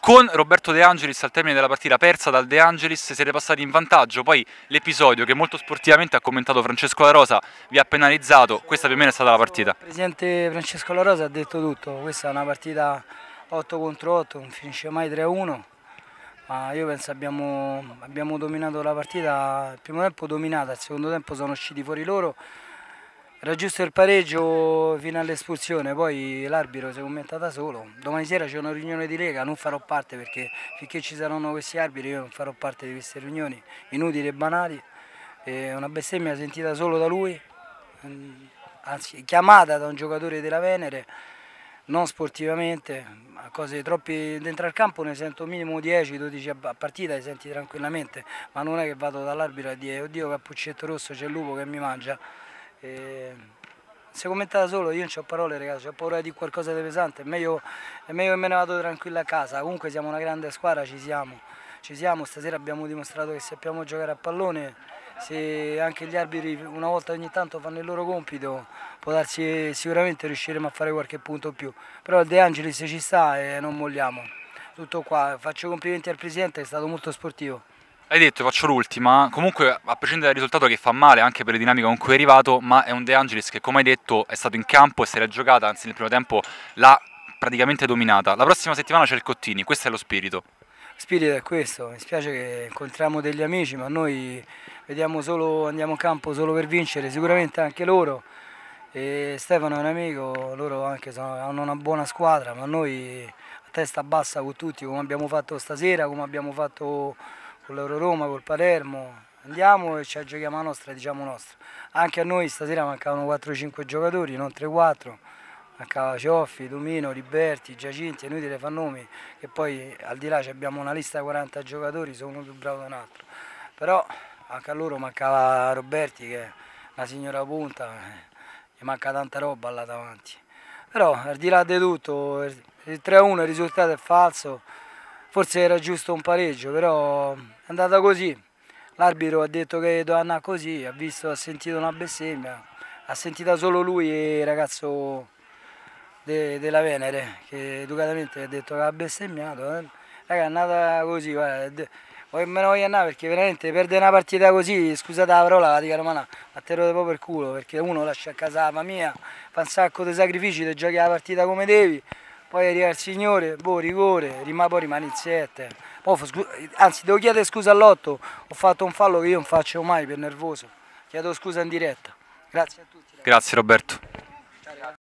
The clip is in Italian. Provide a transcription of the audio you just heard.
Con Roberto De Angelis al termine della partita persa dal De Angelis siete passati in vantaggio, poi l'episodio che molto sportivamente ha commentato Francesco La Rosa vi ha penalizzato, questa più o meno è stata la partita. Il presidente Francesco La Rosa ha detto tutto, questa è una partita 8 contro 8, non finisce mai 3-1, ma io penso abbiamo dominato la partita, il primo tempo dominata, il secondo tempo sono usciti fuori loro, era giusto il pareggio fino all'espulsione, poi l'arbitro si è commentata solo. Domani sera c'è una riunione di Lega, non farò parte perché finché ci saranno questi arbitri io non farò parte di queste riunioni inutili e banali. È una bestemmia sentita solo da lui, anzi chiamata da un giocatore della Venere, non sportivamente, a cose troppi dentro al campo ne sento minimo 10-12 a partita, le senti tranquillamente, ma non è che vado dall'arbitro a dire oddio Cappuccetto Rosso c'è il lupo che mi mangia. Si è commentata solo, io non ho parole ragazzi, ho paura di qualcosa di pesante, è meglio che me ne vado tranquillo a casa, comunque siamo una grande squadra, ci siamo, stasera abbiamo dimostrato che sappiamo giocare a pallone, se anche gli arbitri una volta ogni tanto fanno il loro compito può darsi sicuramente riusciremo a fare qualche punto in più, però il De Angelis ci sta e non molliamo, tutto qua, faccio complimenti al presidente, è stato molto sportivo. Hai detto, faccio l'ultima, comunque a prescindere dal risultato che fa male anche per le dinamiche con cui è arrivato, ma è un De Angelis che come hai detto è stato in campo e se l'è giocata, anzi nel primo tempo l'ha praticamente dominata. La prossima settimana c'è il Cottini, questo è lo spirito. Spirito è questo, mi spiace che incontriamo degli amici, ma noi vediamo solo, andiamo in campo solo per vincere, sicuramente anche loro. E Stefano è un amico, loro anche hanno una buona squadra, ma noi a testa bassa con tutti, come abbiamo fatto stasera, come abbiamo fatto con l'Euro-Roma, col Palermo, andiamo e ci giochiamo la nostra, diciamo nostra. Anche a noi stasera mancavano 4-5 giocatori, non 3-4. Mancava Cioffi, Domino, Liberti, Giacinti, è inutile far nomi, che poi al di là abbiamo una lista di 40 giocatori, sono uno più bravo di un altro. Però anche a loro mancava Roberti che è una signora punta, gli manca tanta roba là davanti. Però al di là di tutto, il 3-1 il risultato è falso, forse era giusto un pareggio, però è andata così. L'arbitro ha detto che doveva andare così, ha sentito una bestemmia, ha sentita solo lui e il ragazzo della Venere che educatamente ha detto che ha bestemmiato. Raga, è andata così, guarda, me ne voglio andare perché veramente perdere una partita così, scusate la parola, la dica romana, ma te lo devo per culo perché uno lascia a casa la famiglia, fa un sacco di sacrifici, ti giochi la partita come devi, poi arriva il signore, boh, rigore, poi rimane in 7. Anzi, devo chiedere scusa all'otto, ho fatto un fallo che io non faccio mai per nervoso, chiedo scusa in diretta. Grazie a tutti. Ragazzi. Grazie Roberto.